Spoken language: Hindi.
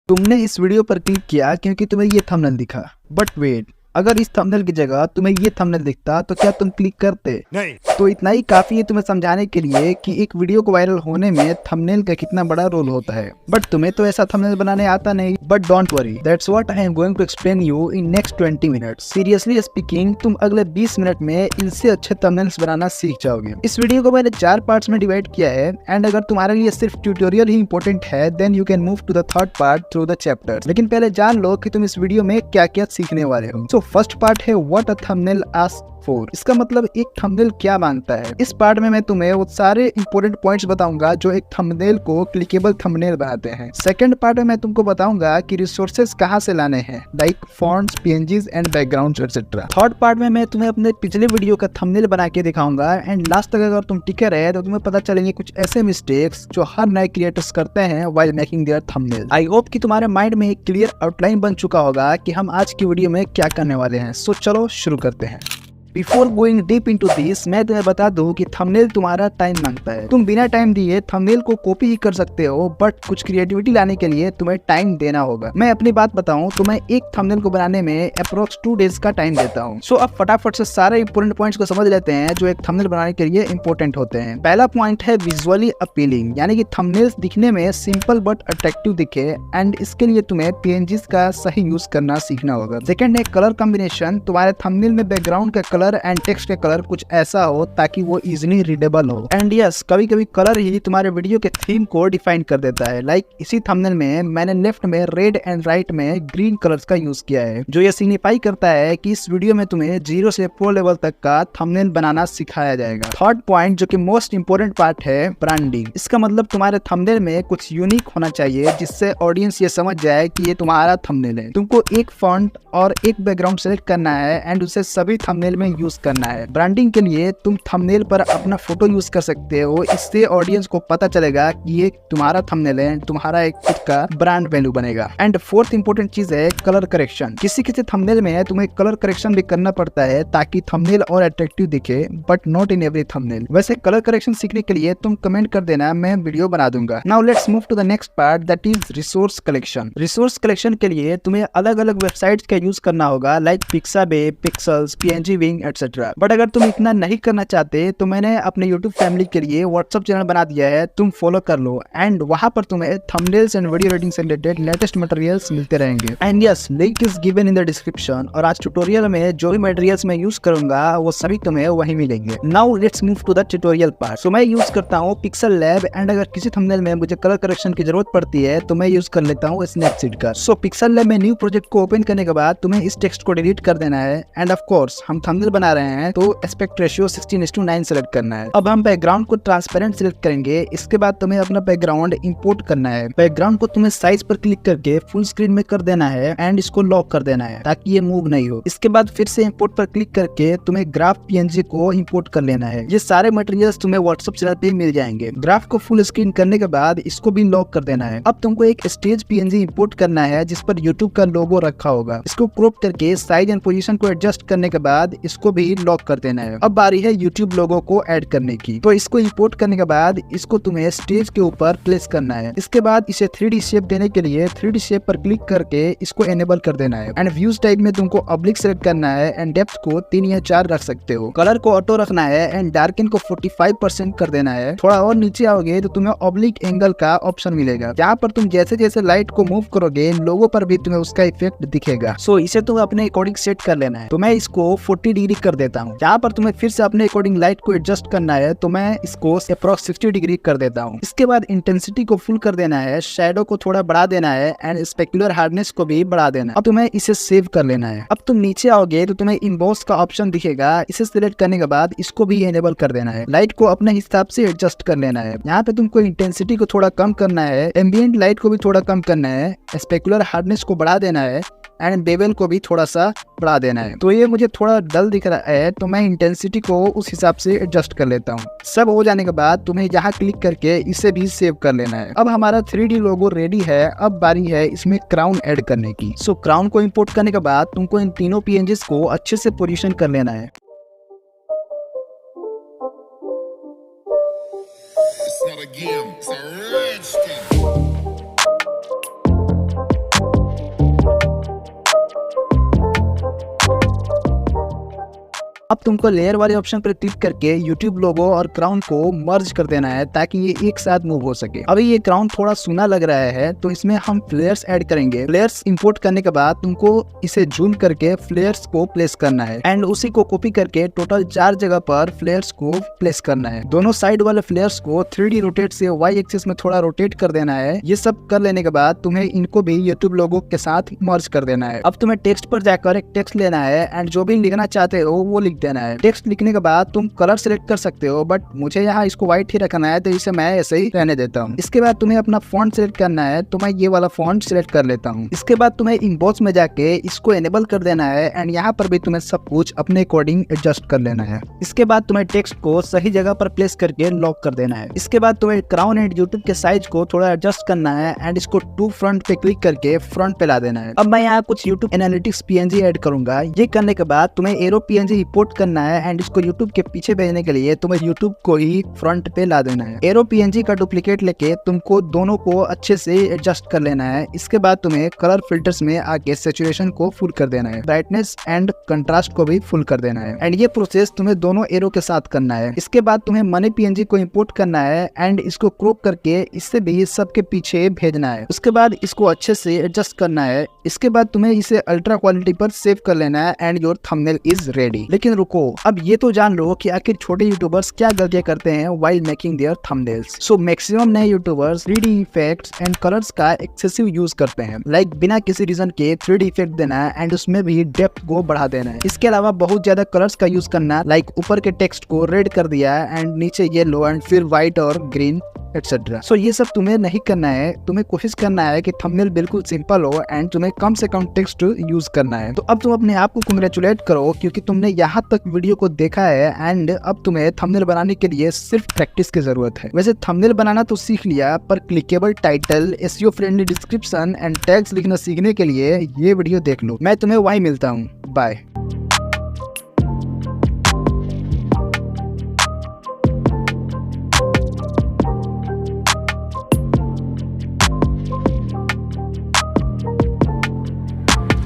तुमने इस वीडियो पर क्लिक किया क्योंकि तुम्हें ये थंबनेल दिखा, बट वेट, अगर इस थंबनेल की जगह तुम्हें ये थंबनेल दिखता तो क्या तुम क्लिक करते? नहीं। तो इतना ही काफी है तुम्हें समझाने के लिए कि एक वीडियो को वायरल होने में थंबनेल का कितना बड़ा रोल होता है। बट तुम्हें तो ऐसा थंबनेल बनाने आता नहीं। But don't worry, that's what I am going to explain you in next 20 minutes. Seriously speaking, तुम अगले 20 मिनट में इनसे अच्छे थंबनेल्स बनाना सीख जाओगे। इस वीडियो को मैंने 4 पार्ट्स में डिवाइड किया है एंड अगर तुम्हारे लिए सिर्फ ट्यूटोरियल ही इंपॉर्टेंट है then you can move to the third part through the chapters. लेकिन पहले जान लो कि तुम इस वीडियो में क्या क्या सीखने वाले हो। सो फर्स्ट पार्ट है what a thumbnail asks for. इसका मतलब एक थंबनेल क्या मांगता है। इस पार्ट में मैं तुम्हें वो सारे इंपॉर्टेंट पॉइंट्स बताऊंगा जो एक थंबनेल को क्लिकेबल थंबनेल बनाते हैं। सेकंड पार्ट में मैं तुमको बताऊंगा कि रिसोर्सेज कहां से लाने हैं, like fonts, PNGs and backgrounds etcetera. Third part में मैं तुम्हें अपने पिछले वीडियो का थंबनेल बना के दिखाऊंगा एंड लास्ट तक अगर तुम टिके रहे तो तुम्हें पता चलेंगे कुछ ऐसे मिस्टेक्स जो हर नए क्रिएटर्स करते हैं while making there thumbnail. I hope कि तुम्हारे माइंड में एक क्लियर आउटलाइन बन चुका होगा कि हम आज की वीडियो में क्या करने वाले हैं। सो चलो शुरू करते हैं। Before going deep into this, मैं तुम्हें बता दूं कि थंबनेल तुम्हारा टाइम मांगता है। तुम बिना टाइम दिए थंबनेल को कॉपी ही कर सकते हो, बट कुछ क्रिएटिविटी लाने के लिए तुम्हें टाइम देना होगा। मैं अपनी बात बताऊं तो मैं एक थंबनेल को बनाने में अप्रोक्स 2 डेज का टाइम देता हूं। सो अब फटाफट से सारे इंपोर्टेंट पॉइंट्स को समझ लेते हैं जो एक थंबनेल बनाने के लिए इंपॉर्टेंट होते हैं। पहला पॉइंट है विजुअली अपीलिंग, यानी कि थंबनेल्स दिखने में सिंपल बट अट्रैक्टिव दिखे एंड इसके लिए तुम्हें पीएनजीज का सही यूज करना सीखना होगा। सेकंड है कलर कॉम्बिनेशन। तुम्हारे थंबनेल में बैकग्राउंड का कलर एंड टेक्स्ट का कलर कुछ ऐसा हो ताकि वो इजीली रीडेबल हो। एंड यस, कभी कभी कलर ही तुम्हारे वीडियो के थीम को डिफाइन कर देता है। लाइक इसी थंबनेल में मैंने लेफ्ट में रेड एंड राइट में ग्रीन कलर्स का यूज किया है, जो ये सिग्निफाई करता है कि इस वीडियो में तुम्हें 0 से प्रो लेवल तक का थंबनेल बनाना सिखाया जाएगा। थर्ड पॉइंट जो कि मोस्ट इंपोर्टेंट पार्ट है, ब्रांडिंग। इसका मतलब तुम्हारे थंबनेल में कुछ यूनिक होना चाहिए जिससे ऑडियंस ये समझ जाए कि ये तुम्हारा थंबनेल है। तुमको एक फॉन्ट और एक बैकग्राउंड सेलेक्ट करना है एंड उसे सभी थंबनेल में यूज करना है। ब्रांडिंग के लिए तुम थंबनेल पर अपना फोटो यूज कर सकते हो, इससे ऑडियंस को पता चलेगा कि ये तुम्हारा थंबनेल है, तुम्हारा एक खुद का ब्रांड वैल्यू बनेगा। एंड फोर्थ इंपोर्टेंट चीज है कलर करेक्शन। किसी किसी थंबनेल में तुम्हें कलर करेक्शन भी करना पड़ता है ताकि थंबनेल और अट्रैक्टिव दिखे, but not in every thumbnail. वैसे कलर करेक्शन सीखने के लिए तुम कमेंट कर देना, मैं वीडियो बना दूंगा। Now let's move to the next part, that is resource collection. Resource collection के लिए तुम्हें अलग अलग वेबसाइट्स का यूज करना होगा, like Pixabay, pixels, PNG wing etcetera. But अगर तुम इतना नहीं करना चाहते तो मैंने अपने YouTube फैमिली के लिए व्हाट्सएप चैनल बना दिया है, तुम फॉलो कर लो एंड वहां पर तुम्हें थंबनेल्स एंड वीडियो एडिटिंग से रिलेटेड लेटेस्ट मटेरियल्स मिलते रहेंगे। And yes, link is given in the description. और आज ट्यूटोरियल में जो भी मटेरियल्स मैं यूज करूंगा वो सभी तुम्हें वहीं मिलेंगे। Now let's move to the tutorial part. So मैं यूज करता हूँ पिक्सल लैब एंड अगर किसी थंबनेल में मुझे कलर करेक्शन की जरूरत पड़ती है तो मैं यूज कर लेता हूँ स्नैपसीड का। सो पिक्सल लैब में न्यू प्रोजेक्ट को ओपन करने के बाद तुम्हें इस टेक्स्ट को डिलीट कर देना है एंड ऑफ कोर्स हम थंबनेल बना रहे हैं तो एस्पेक्ट रेशियो 16:9 सेलेक्ट करना है। अब हम बैकग्राउंड को ट्रांसपेरेंट सिलेक्ट करेंगे। इसके बाद तुम्हें अपना बैकग्राउंड इंपोर्ट करना है। बैकग्राउंड को तुम्हें साइज पर क्लिक करके फुल स्क्रीन में कर देना है एंड इसको लॉक कर देना है ताकि ये मूव नहीं हो। इसके बाद फिर से इंपोर्ट पर क्लिक करके तुम्हें ग्राफ पीएनजी को इंपोर्ट कर लेना है। ये सारे मटेरियल्स तुम्हें व्हाट्सएप चैनल पे मिल जाएंगे। ग्राफ को फुल स्क्रीन करने के बाद इसको भी लॉक कर देना है। अब तुमको एक स्टेज पीएनजी इंपोर्ट करना है जिस पर यूट्यूब का लोगो रखा होगा। इसको क्रॉप करके साइज एंड पोजीशन को एडजस्ट करने के बाद इसको भी लॉक कर देना है। अब बारी है यूट्यूब लोगो को ऐड करने की। तो इसको इंपोर्ट करने के बाद इसको तुम्हें स्टेज के ऊपर प्लेस करना है। इसके बाद इसे 3D शेप देने के लिए 3D शेप पर क्लिक करके इसको एनेबल कर देना है एंड व्यूज टाइप में तुमको ऑब्लिक सेलेक्ट करना है एंड डेप्थ को 3 या 4 रख सकते हो। कलर को ऑटो रखना है एंड डार्कन को 45% कर देना है। थोड़ा और नीचे आओगे तो तुम्हें ऑब्लिक एंगल का ऑप्शन मिलेगा। यहाँ पर तुम जैसे जैसे लाइट को मूव करोगे लोगों पर भी तुम्हें उसका इफेक्ट दिखेगा। सो इसे तुम्हें अपने अकॉर्डिंग सेट कर लेना है। तो मैं इसको 40 डिग्री कर देता हूँ। यहाँ पर तुम्हें फिर से अपने अकॉर्डिंग लाइट को एडजस्ट करना है तो मैं इसको अप्रॉक्स 60 डिग्री कर देता हूँ। इसके बाद इंटेंसिटी को फुल कर देना है, शैडो को थोड़ा बढ़ा देना है एंड स्पेक्युलर हार्डनेस को भी बढ़ा देना है। अब तुम्हें इसे सेव कर लेना है। अब तुम नीचे आओगे तो तुम्हें इम्बॉस का ऑप्शन दिखेगा। इसे सिलेक्ट करने के बाद इसको भी एनेबल कर देना है। लाइट को अपने हिसाब से एडजस्ट कर लेना है। यहाँ पे तुमको इंटेंसिटी को थोड़ा कम करना है, एम्बिएंट लाइट को भी थोड़ा कम करना है, स्पेक्युलर हार्डनेस को बढ़ा देना है एंड बेवल को भी थोड़ा सा बढ़ा देना है। तो ये मुझे थोड़ा डल दिख रहा है तो मैं इंटेंसिटी को उस हिसाब से एडजस्ट कर लेता हूँ। सब हो जाने के बाद तुम्हें यहाँ क्लिक करके इसे भी सेव कर लेना है। अब हमारा 3D लोगो रेडी है। अब बारी है इसमें क्राउन ऐड करने की। सो क्राउन को इंपोर्ट करने के बाद तुमको इन तीनों पीएनजीज को अच्छे से पोजीशन कर लेना है। अब तुमको लेयर वाले ऑप्शन पर क्लिक करके यूट्यूब लोगो और क्राउन को मर्ज कर देना है ताकि ये एक साथ मूव हो सके। अभी ये क्राउन थोड़ा सूना लग रहा है तो इसमें हम फ्लेयर्स ऐड करेंगे। फ्लेयर्स इंपोर्ट करने के बाद तुमको इसे जूम करके फ्लेयर्स को प्लेस करना है एंड उसी को कॉपी करके टोटल 4 जगह पर फ्लेयर्स को प्लेस करना है। दोनों साइड वाले फ्लेयर्स को 3D रोटेट से Y एक्सिस में थोड़ा रोटेट कर देना है। ये सब कर लेने के बाद तुम्हें इनको भी यूट्यूब लोगो के साथ मर्ज कर देना है। अब तुम्हें टेक्स्ट पर जाकर एक टेक्स्ट लेना है एंड जो भी लिखना चाहते हो वो लिख देना है। टेक्स्ट लिखने के बाद तुम कलर सिलेक्ट कर सकते हो, बट मुझे यहाँ इसको व्हाइट ही रखना है तो इसे मैं ऐसे ही रहने देता हूँ। इसके बाद तुम्हें अपना फॉन्ट सिलेक्ट करना है तो मैं ये वाला फॉन्ट सिलेक्ट कर लेता हूँ। इसके बाद तुम्हें इनबॉक्स में जाके इसको एनेबल कर देना है एंड यहाँ पर भी तुम्हें सब कुछ अपने अकॉर्डिंग एडजस्ट कर लेना है। इसके बाद तुम्हें टेक्स्ट को सही जगह पर प्लेस करके लॉक कर देना है। इसके बाद तुम्हें क्राउन एंड यूट्यूब के साइज को थोड़ा एडजस्ट करना है एंड इसको टू फ्रंट पे क्लिक करके फ्रंट पे ला देना है। अब मैं यहाँ कुछ यूट्यूब एनालिटिक्स PNG ऐड करूंगा। ये करने के बाद तुम्हें एरो PNG इंपोर्ट करना है एंड इसको यूट्यूब के पीछे भेजने के लिए तुम्हें यूट्यूब को ही फ्रंट पे ला देना है। एरो PNG का डुप्लीकेट लेके तुमको दोनों को अच्छे से एडजस्ट कर लेना है। इसके बाद तुम्हें कलर फिल्टर्स में आके सैचुरेशन को फुल कर देना है, ब्राइटनेस एंड कंट्रास्ट को भी फुल कर देना है एंड ये प्रोसेस तुम्हें दोनों एरो के साथ करना है। इसके बाद तुम्हें मनी PNG को इंपोर्ट करना है एंड इसको क्रॉप करके इससे भी सबके पीछे भेजना है। उसके बाद इसको अच्छे से एडजस्ट करना है। इसके बाद तुम्हें इसे अल्ट्रा क्वालिटी पर सेव कर लेना है and your thumbnail is ready. लेकिन रुको, अब ये तो जान लो कि आखिर छोटे यूट्यूबर्स क्या गलतियां करते हैं while making their thumbnails. So maximum नए YouTubers 3D effects and colours का एक्सेसिव यूज करते हैं, लाइक बिना किसी रीजन के 3D इफेक्ट देना है एंड उसमें भी डेप्थ को बढ़ा देना है। इसके अलावा बहुत ज्यादा कलर्स का यूज करना, लाइक ऊपर के टेक्स्ट को रेड कर दिया एंड नीचे येलो एंड फिर व्हाइट और ग्रीन एक्सेट्रा। सो ये सब तुम्हें नहीं करना है। तुम्हें कोशिश करना है कि थंबनेल बिल्कुल सिंपल हो एंड तुम्हें कम से कम टेक्स्ट यूज करना है। तो अब तुम अपने आप को कांग्रेचुलेट करो क्योंकि तुमने यहाँ तक वीडियो को देखा है एंड अब तुम्हें थंबनेल बनाने के लिए सिर्फ प्रैक्टिस की जरूरत है। वैसे थंबनेल बनाना तो सीख लिया, पर clickable title, SEO friendly description and tags लिखना सीखने के लिए ये वीडियो देख लो। मैं तुम्हें वहीं मिलता हूँ। बाय।